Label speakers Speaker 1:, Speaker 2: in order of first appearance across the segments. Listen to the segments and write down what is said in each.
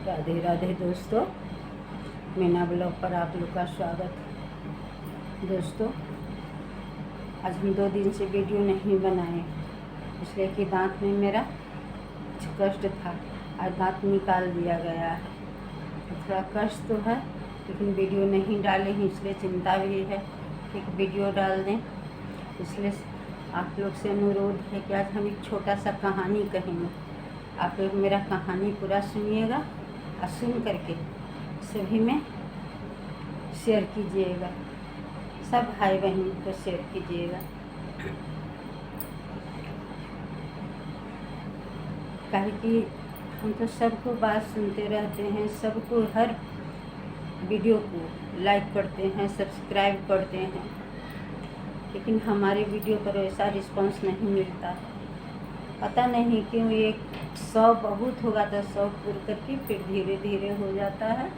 Speaker 1: राधे राधे दोस्तों, मीना ब्लॉग पर आप लोग का स्वागत। दोस्तों, आज हम 2 दिन से वीडियो नहीं बनाए इसलिए कि दांत में मेरा कुछ कष्ट था। आज दांत निकाल दिया गया है, थोड़ा कष्ट तो है लेकिन वीडियो नहीं डाले हैं, इसलिए चिंता भी है कि एक वीडियो डाल दें। इसलिए आप लोग से अनुरोध है कि आज हम एक छोटा सा कहानी कहेंगे। आप लोग मेरा कहानी पूरा सुनिएगा और सुन करके सभी में शेयर कीजिएगा, सब भाई बहन को शेयर कीजिएगा। काहे कि हम तो सबको बात सुनते रहते हैं, सबको हर वीडियो को लाइक करते हैं, सब्सक्राइब करते हैं, लेकिन हमारे वीडियो पर ऐसा रिस्पांस नहीं मिलता है। पता नहीं क्यों। ये 100 बहुत होगा तो 100 पूर करके फिर धीरे धीरे हो जाता है।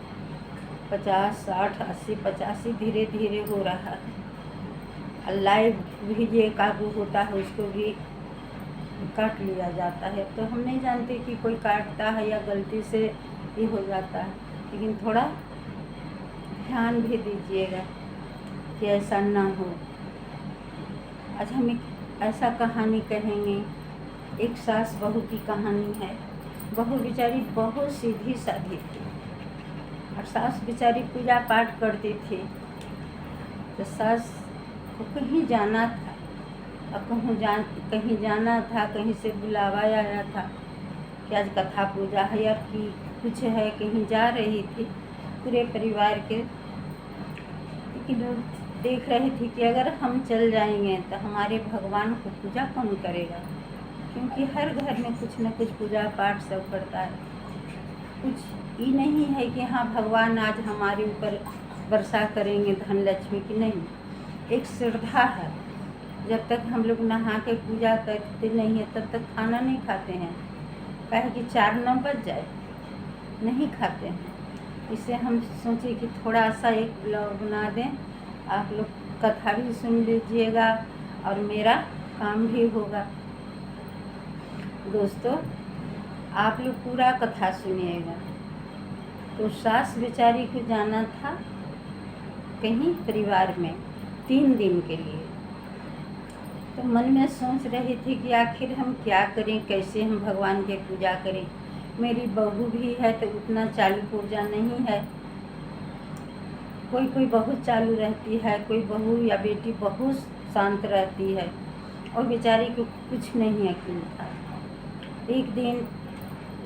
Speaker 1: 50, 60, 80, 85 धीरे धीरे हो रहा है। और लाइव भी ये काबू होता है, उसको भी काट लिया जाता है। तो हम नहीं जानते कि कोई काटता है या गलती से ही हो जाता है, लेकिन थोड़ा ध्यान भी दीजिएगा कि ऐसा ना हो। आज हम एक ऐसा कहानी कहेंगे, एक सास बहू की कहानी है। बहू बेचारी बहुत सीधी साधी थी और सास बेचारी पूजा पाठ करती थी। तो सास को कहीं जाना था और कहीं जाना था, कहीं से बुलावा आया था कि आज कथा पूजा है या कि कुछ है, कहीं जा रही थी पूरे परिवार के। लेकिन देख रही थी कि अगर हम चल जाएंगे तो हमारे भगवान को पूजा कौन करेगा, क्योंकि हर घर में कुछ न कुछ पूजा पाठ सब करता है। कुछ ये नहीं है कि हाँ भगवान आज हमारे ऊपर वर्षा करेंगे धन लक्ष्मी की, नहीं। एक श्रद्धा है। जब तक हम लोग नहा के पूजा करते नहीं है तब तक खाना नहीं खाते हैं। काहे कि 4-9 बज जाए नहीं खाते हैं। इससे हम सोचे कि थोड़ा सा एक ब्लॉग बना दें, आप लोग कथा भी सुन लीजिएगा और मेरा काम भी होगा। दोस्तों, आप लोग पूरा कथा सुनिएगा। तो सास बेचारी को जाना था कहीं परिवार में 3 दिन के लिए। तो मन में सोच रही थी कि आखिर हम क्या करें, कैसे हम भगवान की पूजा करें। मेरी बहू भी है तो उतना चालू पूजा नहीं है। कोई कोई बहुत चालू रहती है, कोई बहू या बेटी बहुत शांत रहती है, और बेचारी को कुछ नहीं यकीन था। एक दिन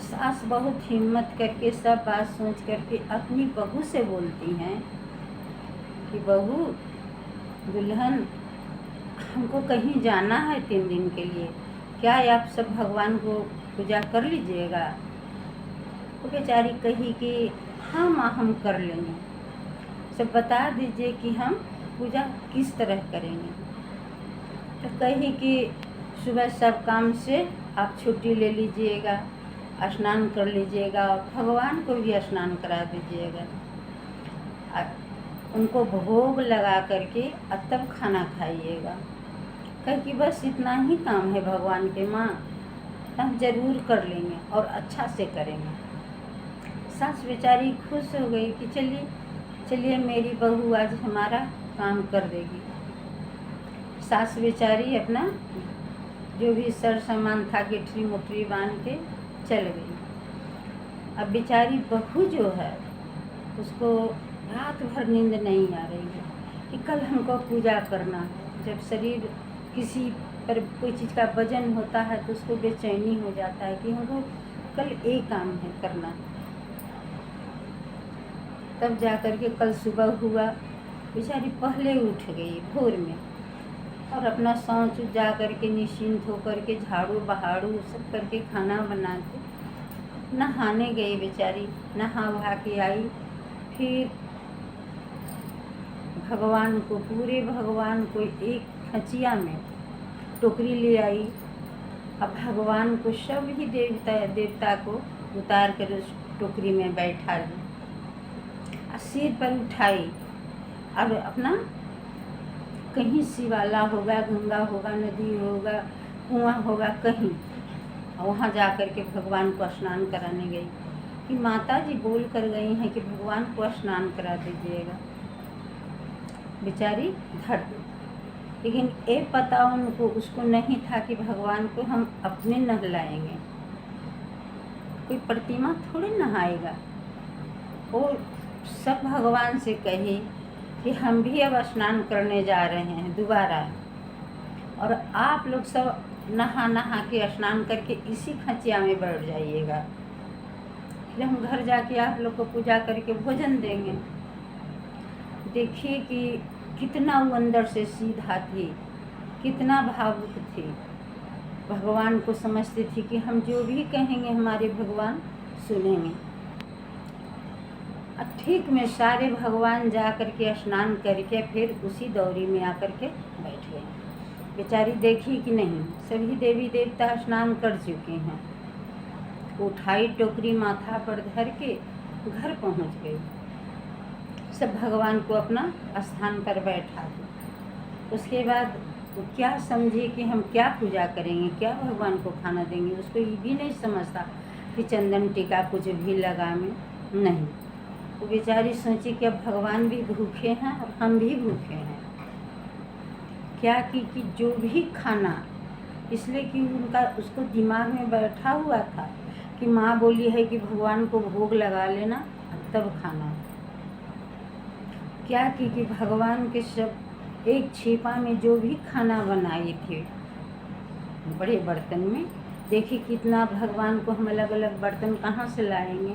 Speaker 1: सास बहुत हिम्मत करके सब बात सोच करके अपनी बहू से बोलती हैं कि बहू, दुल्हन, हमको कहीं जाना है 3 दिन के लिए, क्या आप सब भगवान को पूजा कर लीजिएगा। तो बेचारी कही कि हाँ माँ, हम कर लेंगे, सब बता दीजिए कि हम पूजा किस तरह करेंगे। तो कही कि सुबह सब काम से आप छुट्टी ले लीजिएगा, स्नान कर लीजिएगा, भगवान को भी स्नान करा दीजिएगा, उनको भोग लगा करके और तब खाना खाइएगा। कहे कि बस इतना ही काम है भगवान के माँ, हम जरूर कर लेंगे और अच्छा से करेंगे। सास बेचारी खुश हो गई कि चलिए चलिए मेरी बहू आज हमारा काम कर देगी। सास बेचारी अपना जो भी सर सामान था गिठरी मुठरी बांध के चल गई। अब बेचारी बहू जो है उसको रात भर नींद नहीं आ रही है कि कल हमको पूजा करना है। जब शरीर किसी पर कोई चीज़ का वजन होता है तो उसको बेचैनी हो जाता है कि हमको कल एक काम है करना। तब जा कर के कल सुबह हुआ, बेचारी पहले उठ गई भोर में और अपना शौच जा कर के निश्चिंत होकर के झाड़ू बहाड़ू सब करके खाना बना के नहाने गई। बेचारी नहा वहा के आई, फिर भगवान को, पूरे भगवान को एक खचिया में टोकरी ले आई। अब भगवान को सब ही देवता को उतार कर उस टोकरी में बैठा ली, सिर पर उठाई और अपना कहीं शिवाला होगा, गंगा होगा, नदी होगा, कुआं होगा, कहीं वहाँ जा कर के भगवान को स्नान कराने गई। कि माता जी बोल कर गई हैं कि भगवान को स्नान करा दीजिएगा। बेचारी धर दी, लेकिन ये पता उनको उसको नहीं था कि भगवान को हम अपने नहलाएंगे, कोई प्रतिमा थोड़ी नहाएगा। और सब भगवान से कहे कि हम भी अब स्नान करने जा रहे हैं दोबारा, और आप लोग सब नहा नहा के स्नान करके इसी खचिया में बैठ जाइएगा, फिर हम घर जाके आप लोग को पूजा करके भोजन देंगे। देखिए कि कितना वो अंदर से सीधा थी, कितना भावुक थी, भगवान को समझती थी कि हम जो भी कहेंगे हमारे भगवान सुनेंगे। और ठीक में सारे भगवान जा कर के स्नान करके फिर उसी दौरी में आकर के बैठ गए। बेचारी देखी कि नहीं, सभी देवी देवता स्नान कर चुके हैं। उठाई टोकरी माथा पर धर के घर पहुंच गई, सब भगवान को अपना स्थान पर बैठा दी। उसके बाद वो क्या समझे कि हम क्या पूजा करेंगे, क्या भगवान को खाना देंगे। उसको ये भी नहीं समझता कि चंदन टीका कुछ भी लगा में नहीं। वो बेचारी सोची कि अब भगवान भी भूखे हैं और हम भी भूखे हैं। क्या कि जो भी खाना, इसलिए कि उनका उसको दिमाग में बैठा हुआ था कि माँ बोली है कि भगवान को भोग लगा लेना तब खाना। क्या कि भगवान के सब एक छिपा में जो भी खाना बनाए थे बड़े बर्तन में, देखिए कितना भगवान को हम अलग अलग बर्तन कहाँ से लाएंगे।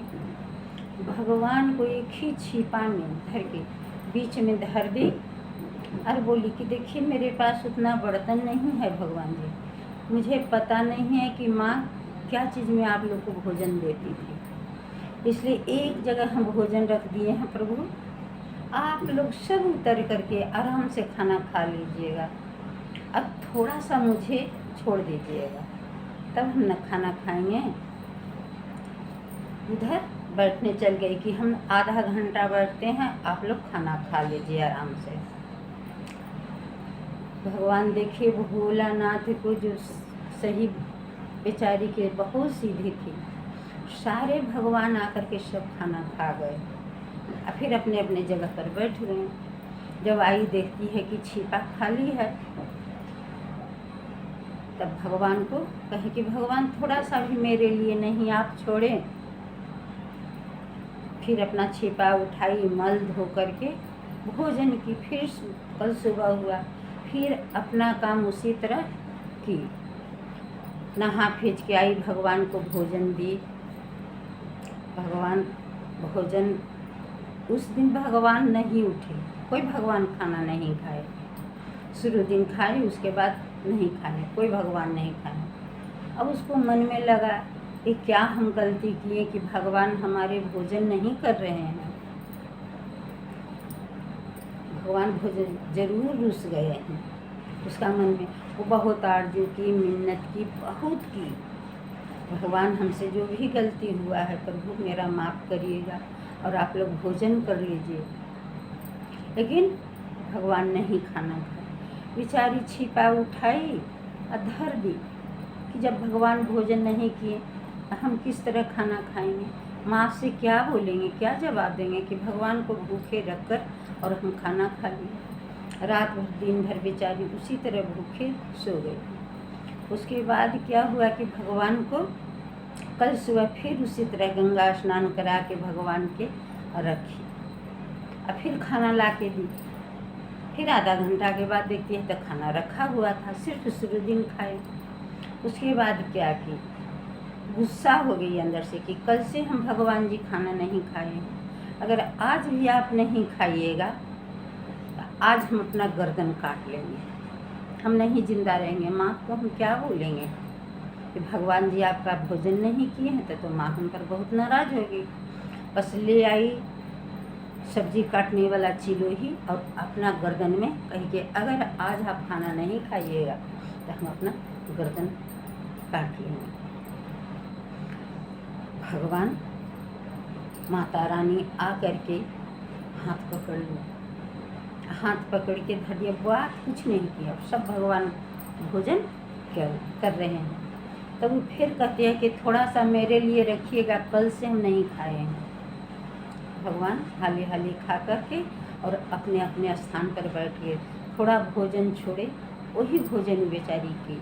Speaker 1: भगवान को एक ही छिपा में धर के बीच में धर दी और बोली कि देखिए मेरे पास उतना बर्तन नहीं है भगवान जी, मुझे पता नहीं है कि माँ क्या चीज़ में आप लोग को भोजन देती थी, इसलिए एक जगह हम भोजन रख दिए हैं प्रभु, आप लोग सब उतर करके आराम से खाना खा लीजिएगा, अब थोड़ा सा मुझे छोड़ दीजिएगा, तब हम न खाना खाएंगे। उधर बैठने चल गई कि हम आधा घंटा बैठते हैं, आप लोग खाना खा लीजिए आराम से। भगवान देखिए भोलानाथ को जो सही बेचारी के बहुत सीधी थी, सारे भगवान आकर के सब खाना खा गए और फिर अपने अपने जगह पर बैठ गए। जब आई देखती है कि छिपा खाली है, तब भगवान को कहे कि भगवान थोड़ा सा भी मेरे लिए नहीं आप छोड़ें। फिर अपना छिपा उठाई, मल धो करके भोजन की। फिर कल सुबह हुआ, फिर अपना काम उसी तरह की, नहा फेंच के आई, भगवान को भोजन दी। भगवान भोजन, उस दिन भगवान नहीं उठे, कोई भगवान खाना नहीं खाए। शुरू दिन खाए, उसके बाद नहीं खाए, कोई भगवान नहीं खाए। अब उसको मन में लगा कि क्या हम गलती किए कि भगवान हमारे भोजन नहीं कर रहे हैं। भगवान भोजन जरूर रुस गए हैं। उसका मन में वो बहुत आरजू की, मिन्नत की, बहुत की, भगवान हमसे जो भी गलती हुआ है प्रभु मेरा माफ़ करिएगा और आप लोग भोजन कर लीजिए। लेकिन भगवान नहीं खाना खाए। बेचारी छिपा उठाई और धर दी कि जब भगवान भोजन नहीं किए तो हम किस तरह खाना खाएंगे। माँ से क्या बोलेंगे, क्या जवाब देंगे कि भगवान को भूखे रखकर और हम खाना खा लिए। रात भर दिन भर बेचारी उसी तरह भूखे सो गई। उसके बाद क्या हुआ कि भगवान को कल सुबह फिर उसी तरह गंगा स्नान करा के भगवान के रखी और फिर खाना ला के दी। फिर आधा घंटा के बाद देखती है तो खाना रखा हुआ था, सिर्फ शुरू दिन खाए। उसके बाद क्या की, गुस्सा हो गई अंदर से कि कल से हम भगवान जी खाना नहीं खाए हैं, अगर आज भी आप नहीं खाइएगा तो आज हम अपना गर्दन काट लेंगे, हम नहीं जिंदा रहेंगे। माँ को हम क्या बोलेंगे कि भगवान जी आपका भोजन नहीं किए हैं, तो माँ हम पर बहुत नाराज़ होगी। बस ले आई सब्जी काटने वाला चिलोही और अपना गर्दन में कही कि अगर आज आप खाना नहीं खाइएगा तो हम अपना गर्दन काट लेंगे। भगवान माता रानी आ करके हाथ पकड़ लो, हाथ पकड़ के धरिए, बात कुछ नहीं किया, सब भगवान भोजन कर रहे हैं। तब वो फिर कहते हैं कि थोड़ा सा मेरे लिए रखिएगा, कल से हम नहीं खाएंगे। भगवान हाली हाली खा करके और अपने अपने स्थान पर बैठ गए। थोड़ा भोजन छोड़े, वही भोजन बेचारी की।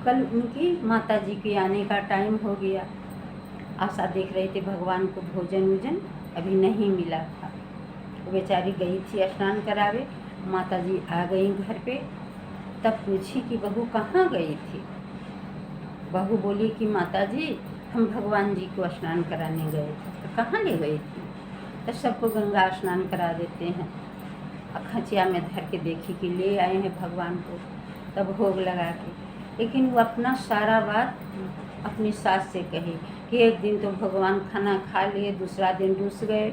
Speaker 1: कल उनकी माता जी के आने का टाइम हो गया। आशा देख रहे थे भगवान को भोजन वोजन अभी नहीं मिला था। वो बेचारी गई थी स्नान करावे, माता जी आ गई घर पे। तब पूछी कि बहू कहाँ गई थी। बहू बोली कि माता जी हम भगवान जी को स्नान कराने गए थे। तो कहाँ ले गई थी? तो सबको गंगा स्नान करा देते हैं। खचिया में धर के देखी कि ले आए हैं भगवान को, तब भोग लगा के। लेकिन वो अपना सारा बात अपनी सास से कही कि एक दिन तो भगवान खाना खा लिए, दूसरा दिन रुस गए,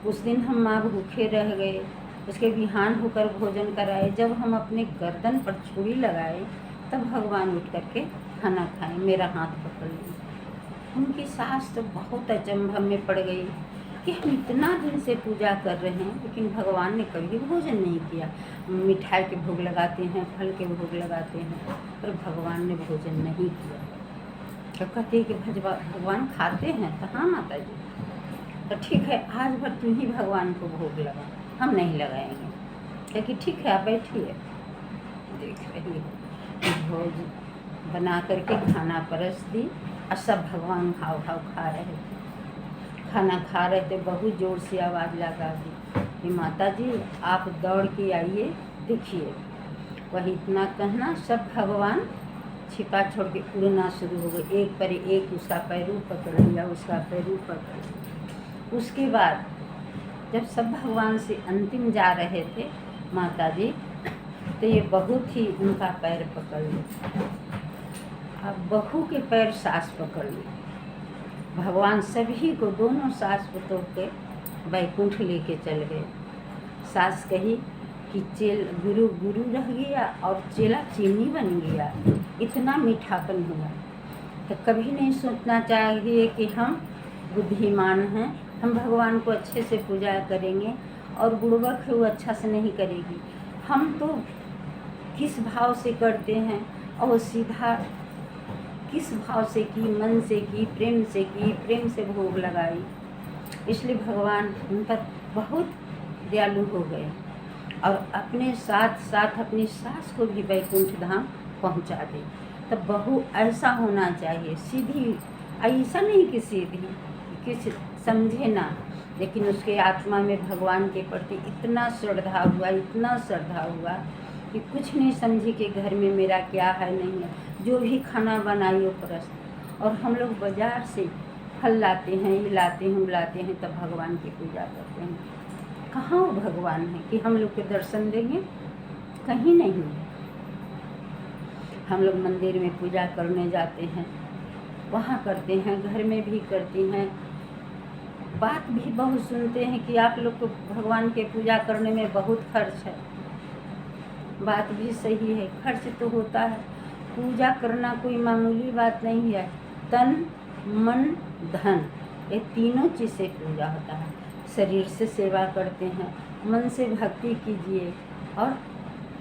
Speaker 1: उस दिन हम माँ भूखे रह गए। उसके बिहान होकर भोजन कराए, जब हम अपने गर्दन पर छुरी लगाए तब भगवान उठ करके खाना खाए, मेरा हाथ पकड़ लिए। उनकी सास तो बहुत अचंभव में पड़ गई कि हम इतना दिन से पूजा कर रहे हैं लेकिन भगवान ने कभी भोजन नहीं किया। मिठाई के भोग लगाते हैं, फल के भोग लगाते हैं, पर भगवान ने भोजन नहीं किया। तो कहते हैं कि भगवान खाते हैं। तो हाँ माता जी, तो ठीक है, आज भर तुम ही भगवान को भोग लगा, हम नहीं लगाएंगे। क्योंकि ठीक है, आप बैठिए। देख रही है भोज बना करके खाना परस दी और सब भगवान भाव भाव खा रहे थे। खाना खा रहे थे, बहुत ज़ोर से आवाज़ लगा दी कि माता जी आप दौड़ के आइए, देखिए। वही इतना कहना, सब भगवान छिपा छोड़ के उड़ना शुरू हो गए। एक पर एक उसका पैरू पकड़ लिया, उसका पैरू पकड़ लिया। उसके बाद जब सब भगवान से अंतिम जा रहे थे माता जी, तो ये बहुत ही उनका पैर पकड़ लिया। अब बहू के पैर सास पकड़ लिए। भगवान सभी को, दोनों सास पुतों के बैकुंठ लेके चल गए। सास कही कि गुरु गुरु रह गया और चेला चीनी बन गया, इतना मीठापन हुआ। तो कभी नहीं सोचना चाहिए कि हम बुद्धिमान हैं, हम भगवान को अच्छे से पूजा करेंगे और बुड़बक है वो अच्छा से नहीं करेगी। हम तो किस भाव से करते हैं और वो सीधा किस भाव से की, मन से की, प्रेम से भोग लगाई। इसलिए भगवान उन पर बहुत दयालु हो गए और अपने साथ साथ अपनी सास को भी वैकुंठ धाम पहुंचा दे। तब बहू ऐसा होना चाहिए, सीधी, ऐसा नहीं कि सीधी किस समझे ना, लेकिन उसके आत्मा में भगवान के प्रति इतना श्रद्धा हुआ कि कुछ नहीं समझी कि घर में मेरा क्या है नहीं है, जो भी खाना बनाई वो परस। और हम लोग बाज़ार से फल लाते हैं, ये लाते हैं, वो लाते हैं, तब भगवान की पूजा करते हैं। कहाँ वो भगवान है कि हम लोग के दर्शन देंगे? कहीं नहीं। हम लोग मंदिर में पूजा करने जाते हैं, वहाँ करते हैं, घर में भी करती हैं। बात भी बहुत सुनते हैं कि आप लोग को भगवान के पूजा करने में बहुत खर्च है। बात भी सही है, खर्च तो होता है। पूजा करना कोई मामूली बात नहीं है। तन, मन, धन, ये तीनों चीज़ से पूजा होता है। शरीर से सेवा करते हैं, मन से भक्ति कीजिए, और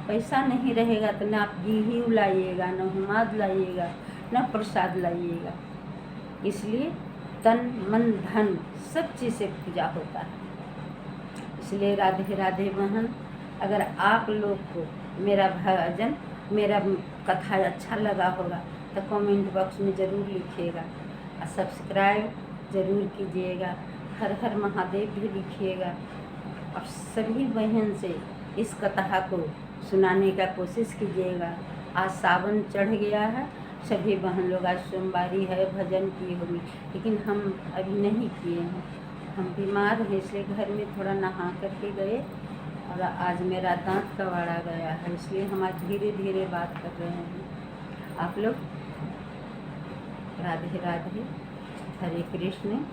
Speaker 1: पैसा नहीं रहेगा तो ना आप घी लाइएगा, न हुमाद लाइएगा, न प्रसाद लाइएगा। इसलिए तन, मन, धन सब चीज़ से पूजा होता है। इसलिए राधे राधे बहन, अगर आप लोग को मेरा भजन, मेरा कथा अच्छा लगा होगा तो कमेंट बॉक्स में ज़रूर लिखिएगा और सब्सक्राइब ज़रूर कीजिएगा। हर हर महादेव भी लिखिएगा और सभी बहन से इस कथा को सुनाने का कोशिश कीजिएगा। आज सावन चढ़ गया है, सभी बहन लोग आज सोमवारी है, भजन की होगी, लेकिन हम अभी नहीं किए हैं। हम बीमार हैं, इसलिए घर में थोड़ा नहा करके गए और आज मेरा दांत कबाड़ा गया है, इसलिए हम आज धीरे धीरे बात कर रहे हैं। आप लोग राधे राधे, हरे कृष्ण।